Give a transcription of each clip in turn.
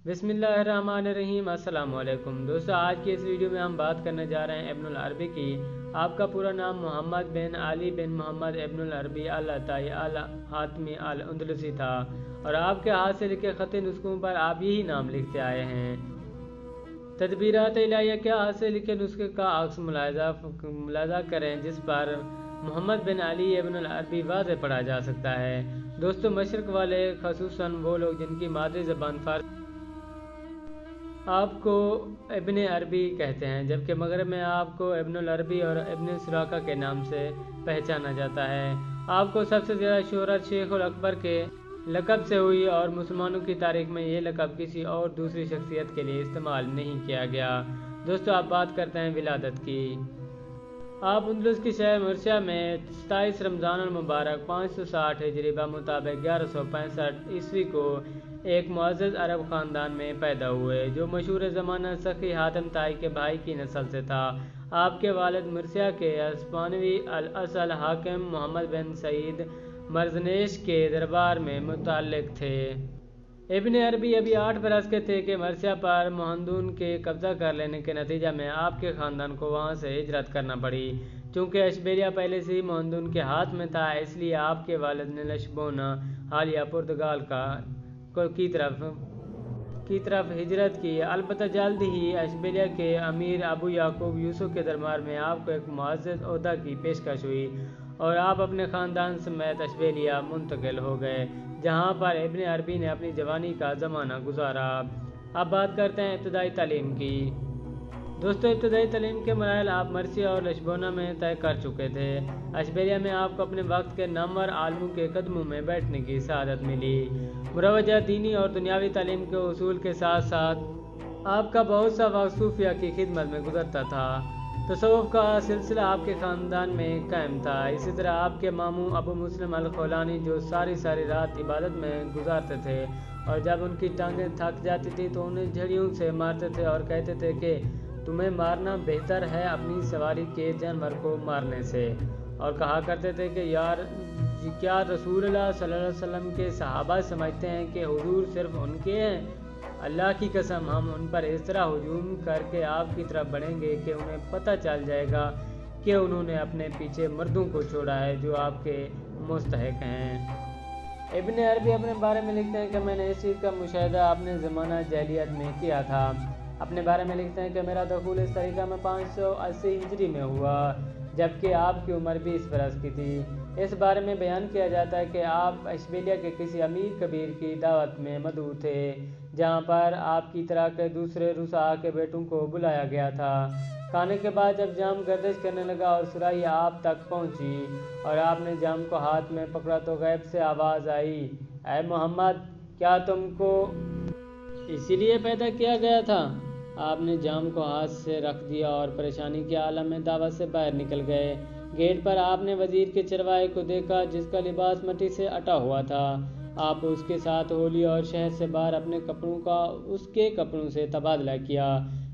بسم اللہ الرحمن الرحیم۔ السلام علیکم دوستو، آج کی اس ویڈیو میں ہم بات کرنے جا رہے ہیں ابن العربی کی۔ آپ کا پورا نام محمد بن علی بن محمد ابن العربی العطائی الحاتمی الاندلسی تھا، اور آپ کے ہاتھ سے لکھے خط نسخوں پر آپ یہی نام لکھتے آئے ہیں۔ تدبیرات الہیہ کے ہاتھ سے لکھے نسخے کا عکس ملاحظہ کریں، جس پر محمد بن علی ابن العربی واضح پڑھا جا سکتا ہے۔ دوستو، مشرق والے، خصوصاً وہ لوگ جن کی مادری زبان فارسی، آپ کو ابن عربی کہتے ہیں، جبکہ مغرب میں آپ کو ابن العربی اور ابن سراقہ کے نام سے پہچانا جاتا ہے۔ آپ کو سب سے زیادہ شہرت شیخ الاکبر کے لقب سے ہوئی، اور مسلمانوں کی تاریخ میں یہ لقب کسی اور دوسری شخصیت کے لیے استعمال نہیں کیا گیا۔ دوستو، آپ بات کرتے ہیں ولادت کی۔ آپ اندلس کی شہر مرسیا میں 27 رمضان المبارک 560 ہجری بمطابق 1165 عیسوی کو ایک معزز عرب خاندان میں پیدا ہوئے، جو مشہور زمانہ سخی حاتم طائی کے بھائی کی نسل سے تھا۔ آپ کے والد مرسیا کے اسپانوی الاصل حاکم محمد بن سعید مرزنیش کے دربار میں متعلق تھے۔ ابن عربی ابھی 8 برس کے تھے کہ مرسیا پر مہندون کے قبضہ کر لینے کے نتیجہ میں آپ کے خاندان کو وہاں سے ہجرت کرنا پڑی۔ چونکہ اشبیلیہ پہلے سے ہی مہندون کے ہاتھ میں تھا، اس لیے آپ کے والد نے لشبونہ حالیہ پرتگال کی طرف ہجرت کی۔ البتہ جلد ہی اشبیلیہ کے امیر ابو یعقوب یوسف کے دربار میں آپ کو ایک معزز عہدہ کی پیشکش ہوئی، اور آپ اپنے خاندان سمیت اشبیلیہ منتقل ہو گئے، جہاں پر ابن عربی نے اپنی جوانی کا زمانہ گزارا۔ اب بات کرتے ہیں ابتدائی تعلیم کی۔ دوستو، ابتدائی تعلیم کے مراحل آپ مرسیا اور لشبونہ میں طے کر چکے تھے۔ اشبیلیہ میں آپ کو اپنے وقت کے نامور عالموں کے قدموں میں بیٹھنے کی سعادت ملی۔ مروجہ دینی اور دنیاوی تعلیم کے اصول کے ساتھ ساتھ آپ کا بہت سا وقت صوفیہ کی خدمت میں گزرتا تھا۔ تصوف کا سلسلہ آپ کے خاندان میں قائم تھا۔ اسی طرح آپ کے ماموں ابو مسلم الخولانی، جو ساری رات عبادت میں گزارتے تھے، اور جب ان کی ٹانگیں تھک جاتی تھی تو انہیں جھڑیوں سے مارتے تھے اور کہتے تھے کہ تمہیں مارنا بہتر ہے اپنی سواری کے جانور کو مارنے سے، اور کہا کرتے تھے کہ کیا رسول اللہ صلی اللہ علیہ وسلم کے صحابہ سمجھتے ہیں کہ حضور صرف ان کے ہیں؟ اللہ کی قسم، ہم ان پر اس طرح ہجوم کر کے آپ کی طرف بڑھیں گے کہ انہیں پتہ چل جائے گا کہ انہوں نے اپنے پیچھے مردوں کو چھوڑا ہے جو آپ کے مستحق ہیں۔ ابن عربی اپنے بارے میں لکھتے ہیں کہ میں نے اس چیز کا مشاہدہ اپنے زمانہ جاہلیت میں کیا تھا۔ اپنے بارے میں لکھتے ہیں کہ میرا دخول اس طریقہ میں 580 ہجری میں ہوا، جبکہ آپ کی عمر 20 برس کی تھی۔ اس بارے میں بیان کیا جاتا ہے کہ آپ اشبیلیہ کے کسی امیر کبیر کی دعوت میں مدعو تھے، جہاں پر آپ کی طرح کے دوسرے رؤساء کے بیٹوں کو بلایا گیا تھا۔ کھانے کے بعد جب جام گردش کرنے لگا اور سراہی آپ تک پہنچی اور آپ نے جام کو ہاتھ میں پکڑا تو غیب سے آواز آئی، اے محمد، کیا تم کو اسی لیے پیدا کیا گیا تھا؟ آپ نے جام کو ہاتھ سے رکھ دیا اور پریشانی کے عالم میں دعوت سے باہر نکل گئے۔ گیٹ پر آپ نے وزیر کے چرواہے کو دیکھا، جس کا لباس مٹی سے اٹا ہوا تھا۔ آپ اس کے ساتھ ہولی اور شہر سے باہر اپنے کپڑوں کا اس کے کپڑوں سے تبادلہ کیا۔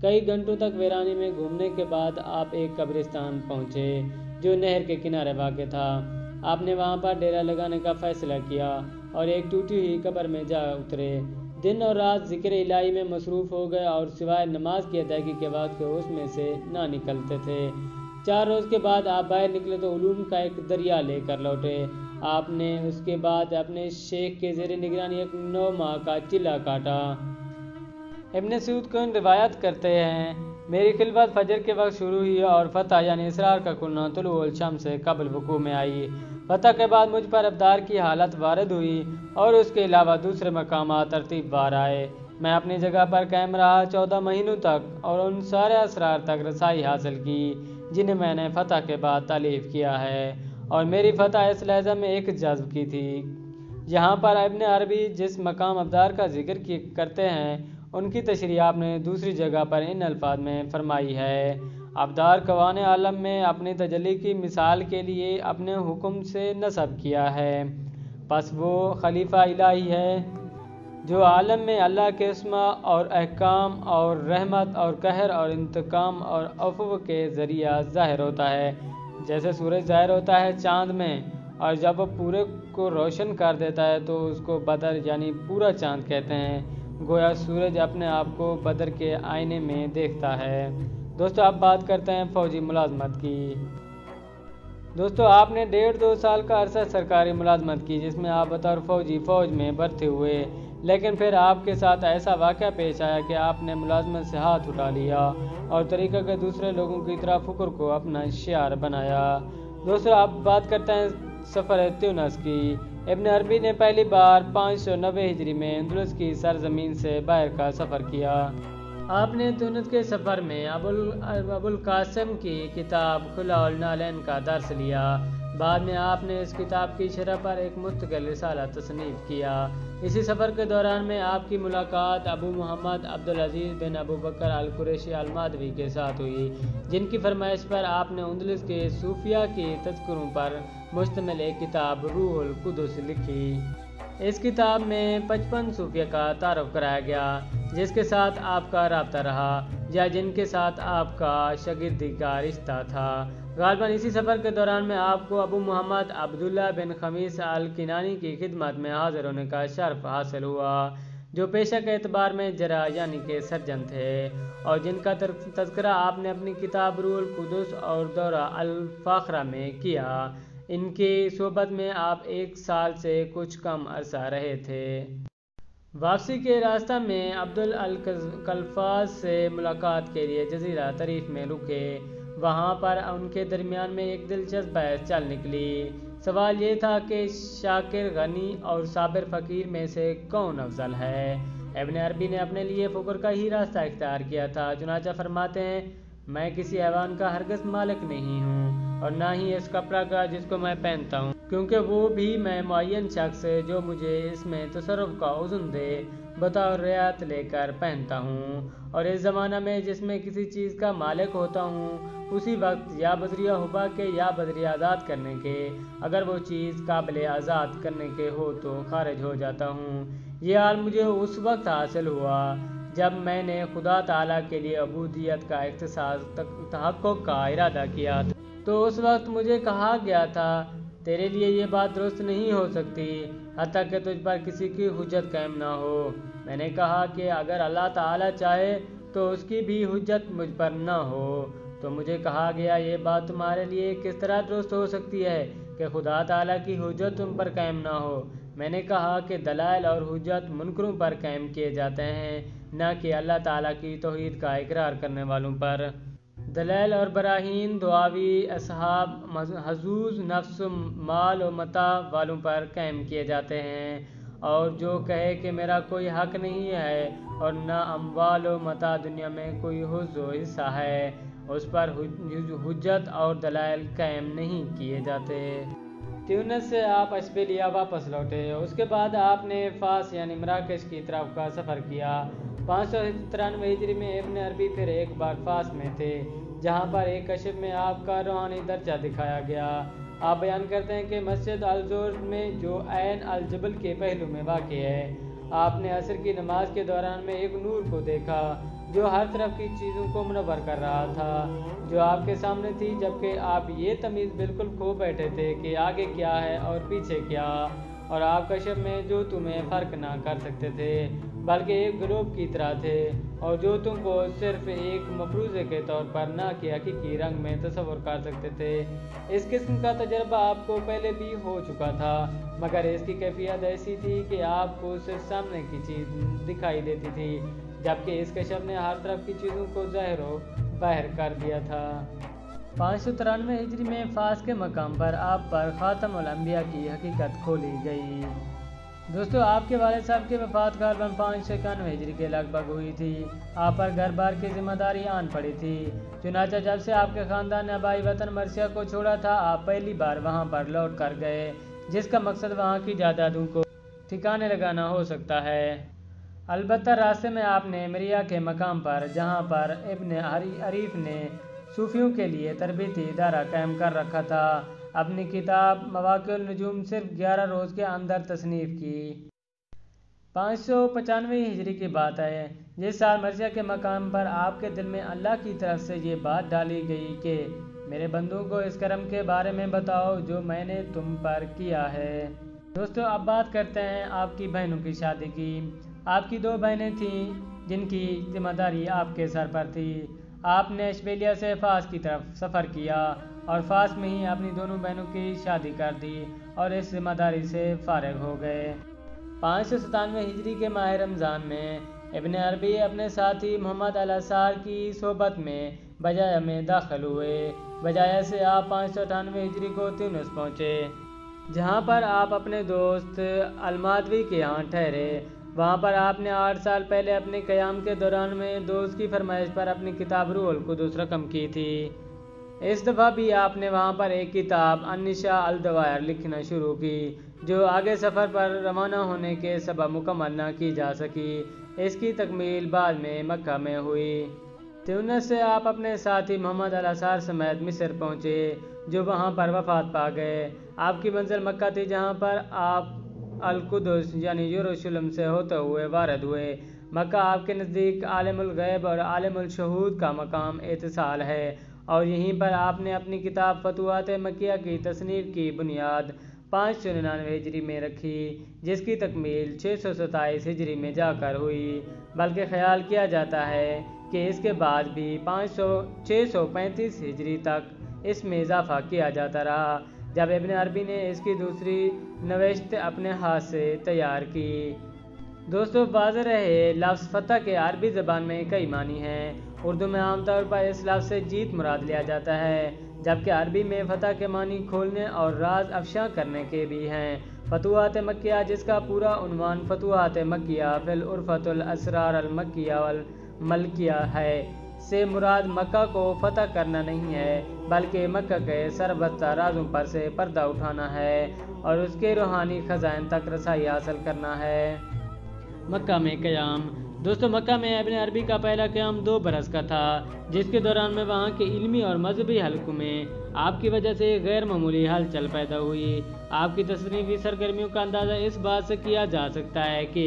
کئی گھنٹوں تک ویرانی میں گھومنے کے بعد آپ ایک قبرستان پہنچے جو نہر کے کنارے واقع تھا۔ آپ نے وہاں پر ڈیرا لگانے کا فیصلہ کیا اور ایک ٹوٹی ہوئی قبر میں جا اترے۔ دن اور رات ذکر الہی میں مصروف ہو گئے اور سوائے نماز کی ادائیگی کے وقت کے اس میں سے نہ نکلتے تھے۔ 4 روز کے بعد آپ باہر نکلے تو علوم کا ایک دریا لے کر لوٹے۔ آپ نے اس کے بعد اپنے شیخ کے زیر نگرانی ایک 9 ماہ کا چلہ کاٹا۔ ابن سعود کو روایت کرتے ہیں، میری خلوت فجر کے وقت شروع ہوئی اور فتح یعنی اسرار کا کھلنا طلوع الشمس سے قبل وقوع میں آئی۔ فتح کے بعد مجھ پر ابدار کی حالت وارد ہوئی اور اس کے علاوہ دوسرے مقامات ترتیب وار آئے۔ میں اپنی جگہ پر قائم رہا 14 مہینوں تک اور ان سارے اسرار تک رسائی حاصل کی جنہیں میں نے فتح کے بعد تالیف کیا ہے، اور میری فتح اس لحظہ میں ایک جذب کی تھی۔ یہاں پر ابن عربی جس مقام ابدار کا ذکر کرتے ہیں، ان کی تشریح آپ نے دوسری جگہ پر ان الفاظ میں فرمائی ہے، ابدار کوان عالم میں اپنی تجلی کی مثال کے لیے اپنے حکم سے نصب کیا ہے، پس وہ خلیفہ الہی ہے جو عالم میں اللہ کے اسماء اور احکام اور رحمت اور قہر اور انتقام اور عفو کے ذریعہ ظاہر ہوتا ہے، جیسے سورج ظاہر ہوتا ہے چاند میں، اور جب وہ پورے کو روشن کر دیتا ہے تو اس کو بدر یعنی پورا چاند کہتے ہیں۔ گویا سورج اپنے آپ کو بدر کے آئینے میں دیکھتا ہے۔ دوستو اب بات کرتے ہیں فوجی ملازمت کی۔ دوستو آپ نے 1.5-2 سال کا عرصہ سرکاری ملازمت کی، جس میں آپ بطور فوجی فوج میں بھرتی ہوئے، لیکن پھر آپ کے ساتھ ایسا واقعہ پیش آیا کہ آپ نے ملازمت سے ہاتھ اٹھا لیا اور طریقہ کے دوسرے لوگوں کی طرح فکر کو اپنا شعار بنایا۔ دوستو اب بات کرتے ہیں سفر تیونس کی۔ ابن عربی نے پہلی بار 590 ہجری میں اندلس کی سرزمین سے باہر کا سفر کیا۔ آپ نے تیونس کے سفر میں ابو القاسم کی کتاب خلاء النعلین کا درس لیا۔ بعد میں آپ نے اس کتاب کی شرح پر ایک مستقل رسالہ تصنیف کیا۔ اسی سفر کے دوران میں آپ کی ملاقات ابو محمد عبدالعزیز بن ابو بکر القریشی المادوی کے ساتھ ہوئی، جن کی فرمائش پر آپ نے اندلس کے صوفیاء کے تذکروں پر مشتمل ایک کتاب روح القدس لکھی۔ اس کتاب میں 55 صوفیاء کا تعارف کرایا گیا جس کے ساتھ آپ کا رابطہ رہا یا جن کے ساتھ آپ کا شاگردی کا رشتہ تھا۔ غالباً اسی سفر کے دوران میں آپ کو ابو محمد عبداللہ بن خمیس الکنانی کی خدمت میں حاضر ہونے کا شرف حاصل ہوا، جو پیشہ کے اعتبار میں جراح یعنی کہ سرجن تھے اور جن کا تذکرہ آپ نے اپنی کتاب روح القدس اور دورہ الفاخرہ میں کیا۔ ان کی صحبت میں آپ 1 سال سے کچھ کم عرصہ رہے تھے۔ واپسی کے راستہ میں عبد الکلفاظ سے ملاقات کے لیے جزیرہ طریف میں رکے۔ وہاں پر ان کے درمیان میں ایک دلچسپ بحث چل نکلی۔ سوال یہ تھا کہ شاکر غنی اور صابر فقیر میں سے کون افضل ہے؟ ابن عربی نے اپنے لیے فکر کا ہی راستہ اختیار کیا تھا، چنانچہ فرماتے ہیں، میں کسی حیوان کا ہرگز مالک نہیں ہوں اور نہ ہی اس کپڑا کا جس کو میں پہنتا ہوں، کیونکہ وہ بھی میں معین شخص جو مجھے اس میں تصرف کا اذن دے بطور رعایت لے کر پہنتا ہوں، اور اس زمانہ میں جس میں کسی چیز کا مالک ہوتا ہوں اسی وقت یا بذریعہ ہبا کے یا بذریعہ آزاد کرنے کے، اگر وہ چیز قابل آزاد کرنے کے ہو تو خارج ہو جاتا ہوں۔ یہ حال مجھے اس وقت حاصل ہوا جب میں نے خدا تعالیٰ کے لیے عبودیت کا اختصاص تحقق کا ارادہ کیا تھا، تو اس وقت مجھے کہا گیا تھا تیرے لیے یہ بات درست نہیں ہو سکتی حتیٰ کہ تجھ پر کسی کی حجت قائم نہ ہو۔ میں نے کہا کہ اگر اللہ تعالیٰ چاہے تو اس کی بھی حجت مجھ پر نہ ہو، تو مجھے کہا گیا یہ بات تمہارے لیے کس طرح درست ہو سکتی ہے کہ خدا تعالیٰ کی حجت تم پر قائم نہ ہو؟ میں نے کہا کہ دلائل اور حجت منکروں پر قائم کیے جاتے ہیں، نہ کہ اللہ تعالیٰ کی توحید کا اقرار کرنے والوں پر۔ دلائل اور براہین دعاوی اصحاب حظوظ نفس مال و متاع والوں پر قائم کیے جاتے ہیں، اور جو کہے کہ میرا کوئی حق نہیں ہے اور نہ اموال و متاع دنیا میں کوئی حظ و حصہ ہے، اس پر حجت اور دلائل قائم نہیں کیے جاتے۔ تیونس سے آپ اشبیلیہ واپس لوٹے۔ اس کے بعد آپ نے فاس یعنی مراکش کی طرف کا سفر کیا۔ 593 ہجری میں ابن عربی پھر ایک بار فاس میں تھے، جہاں پر ایک کشف میں آپ کا روحانی درجہ دکھایا گیا۔ آپ بیان کرتے ہیں کہ مسجد الزور میں جو عین الجبل کے پہلو میں واقع ہے، آپ نے عصر کی نماز کے دوران میں ایک نور کو دیکھا جو ہر طرف کی چیزوں کو منور کر رہا تھا جو آپ کے سامنے تھی، جبکہ آپ یہ تمیز بالکل کھو بیٹھے تھے کہ آگے کیا ہے اور پیچھے کیا، اور آپ کشف میں جو تمہیں فرق نہ کر سکتے تھے بلکہ ایک گلوب کی طرح تھے، اور جو تم کو صرف ایک مفروضے کے طور پر نہ کہ حقیقی رنگ میں تصور کر سکتے تھے۔ اس قسم کا تجربہ آپ کو پہلے بھی ہو چکا تھا، مگر اس کی کیفیت ایسی تھی کہ آپ کو صرف سامنے کی چیز دکھائی دیتی تھی، جبکہ اس کشف نے ہر طرف کی چیزوں کو ظاہر و باہر کر دیا تھا۔ 593 ہجری میں فاس کے مقام پر آپ پر خاتم الانبیاء کی حقیقت کھولی گئی۔ دوستو آپ کے والد صاحب کی وفات غالباً 591 ہجری کے لگ بھگ ہوئی تھی۔ آپ پر گھر بار کی ذمہ داری آن پڑی تھی، چنانچہ جب سے آپ کے خاندان نے آبائی وطن مرثیہ کو چھوڑا تھا، آپ پہلی بار وہاں پر لوٹ کر گئے، جس کا مقصد وہاں کی جائیدادوں کو ٹھکانے لگانا ہو سکتا ہے۔ البتہ راستے میں آپ نے مریا کے مقام پر، جہاں پر ابن عریف نے صوفیوں کے لیے تربیتی ادارہ قائم کر رکھا تھا، اپنی کتاب مواقع النجوم صرف 11 روز کے اندر تصنیف کی۔ 595 ہجری کی بات ہے جس سال مرثیہ کے مقام پر آپ کے دل میں اللہ کی طرف سے یہ بات ڈالی گئی کہ میرے بندوں کو اس کرم کے بارے میں بتاؤ جو میں نے تم پر کیا ہے۔ دوستو اب بات کرتے ہیں آپ کی بہنوں کی شادی کی۔ آپ کی 2 بہنیں تھیں جن کی ذمہ داری آپ کے سر پر تھی۔ آپ نے اشبیلیہ سے فاس کی طرف سفر کیا اور فاس میں ہی اپنی دونوں بہنوں کی شادی کر دی اور اس ذمہ داری سے فارغ ہو گئے۔ 597 ہجری کے ماہ رمضان میں ابن عربی اپنے ساتھی محمد الاسار کی صحبت میں بجایا میں داخل ہوئے۔ بجایا سے آپ 598 ہجری کو تیونس پہنچے، جہاں پر آپ اپنے دوست المادوی کے ہاں ٹھہرے۔ وہاں پر آپ نے 8 سال پہلے اپنے قیام کے دوران میں دوست کی فرمائش پر اپنی کتاب روح القدس رقم کی تھی۔ اس دفعہ بھی آپ نے وہاں پر ایک کتاب النشاء الدوائر لکھنا شروع کی، جو آگے سفر پر روانہ ہونے کے سبب مکمل نہ کی جا سکی۔ اس کی تکمیل بعد میں مکہ میں ہوئی۔ تیونس سے آپ اپنے ساتھی محمد الاسار سمیت مصر پہنچے، جو وہاں پر وفات پا گئے۔ آپ کی منزل مکہ تھی، جہاں پر آپ القدس یعنی یروشلم سے ہوتے ہوئے وارد ہوئے۔ مکہ آپ کے نزدیک عالم الغیب اور عالم الشہود کا مقام اتصال ہے، اور یہیں پر آپ نے اپنی کتاب فتوحات مکیہ کی تصنیف کی بنیاد 599 ہجری میں رکھی، جس کی تکمیل 627 ہجری میں جا کر ہوئی، بلکہ خیال کیا جاتا ہے کہ اس کے بعد بھی 635 ہجری تک اس میں اضافہ کیا جاتا رہا، جب ابن عربی نے اس کی دوسری نوشت اپنے ہاتھ سے تیار کی۔ دوستو، واضح رہے لفظ فتح کے عربی زبان میں کئی معنی ہیں۔ اردو میں عام طور پر اس لفظ سے جیت مراد لیا جاتا ہے، جبکہ عربی میں فتح کے معنی کھولنے اور راز افشاں کرنے کے بھی ہیں۔ فتوحات مکیہ، جس کا پورا عنوان فتوحات مکیہ فی العرفۃ الاسرار المکیہ والملکیہ ہے، سے مراد مکہ کو فتح کرنا نہیں ہے، بلکہ مکہ کے سربستہ رازوں پر سے پردہ اٹھانا ہے اور اس کے روحانی خزائن تک رسائی حاصل کرنا ہے۔ مکہ میں قیام۔ دوستو، مکہ میں ابن عربی کا پہلا قیام 2 برس کا تھا، جس کے دوران میں وہاں کے علمی اور مذہبی حلقوں میں آپ کی وجہ سے غیر معمولی ہلچل پیدا ہوئی۔ آپ کی تصنیفی سرگرمیوں کا اندازہ اس بات سے کیا جا سکتا ہے کہ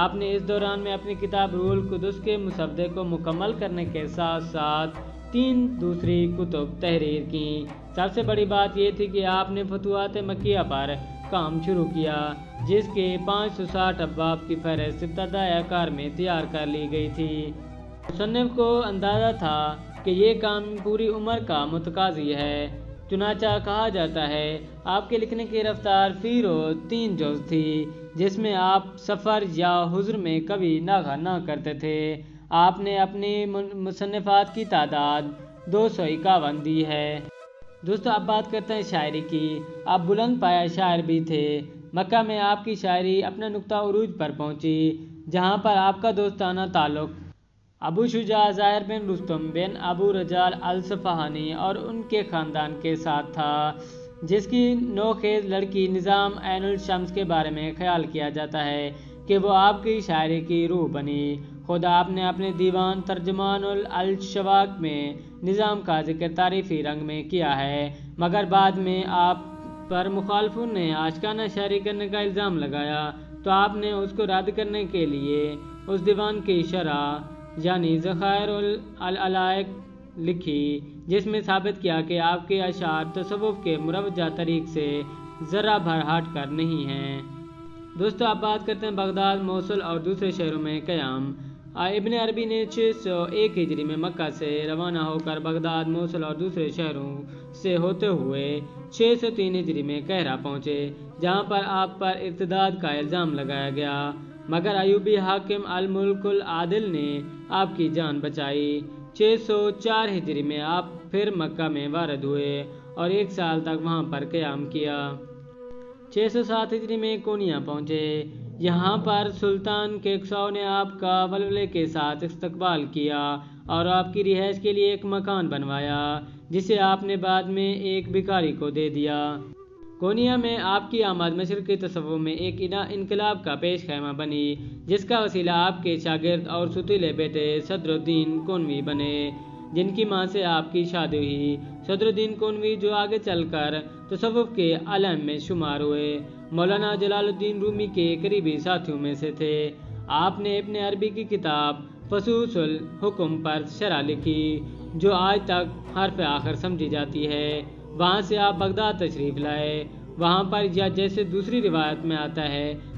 آپ نے اس دوران میں اپنی کتاب روح القدس کے مسودے کو مکمل کرنے کے ساتھ ساتھ 3 دوسری کتب تحریر کیں۔ سب سے بڑی بات یہ تھی کہ آپ نے فتوحات مکیہ پر کام شروع کیا، جس کے 560 ابواب کی فہرست ابتدائیہ کار میں تیار کر لی گئی تھی۔ مصنف کو اندازہ تھا کہ یہ کام پوری عمر کا متقاضی ہے، چنانچہ کہا جاتا ہے آپ کے لکھنے کی رفتار فی روز 3 جز تھی، جس میں آپ سفر یا حضر میں کبھی ناغہ نہ کرتے تھے۔ آپ نے اپنی مصنفات کی تعداد 251 دی ہے۔ دوستو، اب بات کرتے ہیں شاعری کی۔ آپ بلند پایہ شاعر بھی تھے۔ مکہ میں آپ کی شاعری اپنے نقطہ عروج پر پہنچی، جہاں پر آپ کا دوستانہ تعلق ابو شجاع ظاہر بن رستم بن ابو رجال الصفہانی اور ان کے خاندان کے ساتھ تھا، جس کی نوخیز لڑکی نظام عین الشمس کے بارے میں خیال کیا جاتا ہے کہ وہ آپ کی شاعری کی روح بنی۔ خود آپ نے اپنے دیوان ترجمان الاشواق میں نظام کا ذکر تعریفی رنگ میں کیا ہے، مگر بعد میں آپ پر مخالفوں نے آشکانہ شاعری کرنے کا الزام لگایا، تو آپ نے اس کو رد کرنے کے لیے اس دیوان کی شرح یعنی ذخائر العلائق لکھی، جس میں ثابت کیا کہ آپ کے اشعار تصوف کے مروجہ طریق سے ذرہ بھر ہٹ کر نہیں ہیں۔ دوستو، اب بات کرتے ہیں بغداد، موصل اور دوسرے شہروں میں قیام۔ ابن عربی نے 601 ہجری میں مکہ سے روانہ ہو کر بغداد، موصل اور دوسرے شہروں سے ہوتے ہوئے 603 ہجری میں قاہرہ پہنچے، جہاں پر آپ پر ارتداد کا الزام لگایا گیا، مگر ایوبی حاکم الملک العادل نے آپ کی جان بچائی۔ 604 ہجری میں آپ پھر مکہ میں وارد ہوئے اور 1 سال تک وہاں پر قیام کیا۔ 607 ہجری میں کونیا پہنچے۔ یہاں پر سلطان کیکساؤ نے آپ کا ولولے کے ساتھ استقبال کیا اور آپ کی رہائش کے لیے ایک مکان بنوایا، جسے آپ نے بعد میں ایک بھکاری کو دے دیا۔ کونیا میں آپ کی آمد مشرقی تصوف میں ایک انقلاب کا پیش خیمہ بنی، جس کا وسیلہ آپ کے شاگرد اور ستیلے بیٹے صدر الدین کونوی بنے، جن کی ماں سے آپ کی شادی ہوئی۔ صدر الدین کونوی، جو آگے چل کر تصوف کے علم میں شمار ہوئے، مولانا جلال الدین رومی کے قریبی ساتھیوں میں سے تھے۔ آپ نے ابن عربی کی کتاب فصوص الحکم پر شرح لکھی، جو آج تک حرف آخر سمجھی جاتی ہے۔ وہاں سے آپ بغداد تشریف لائے۔ وہاں پر یا جیسے دوسری روایت میں آتا ہے،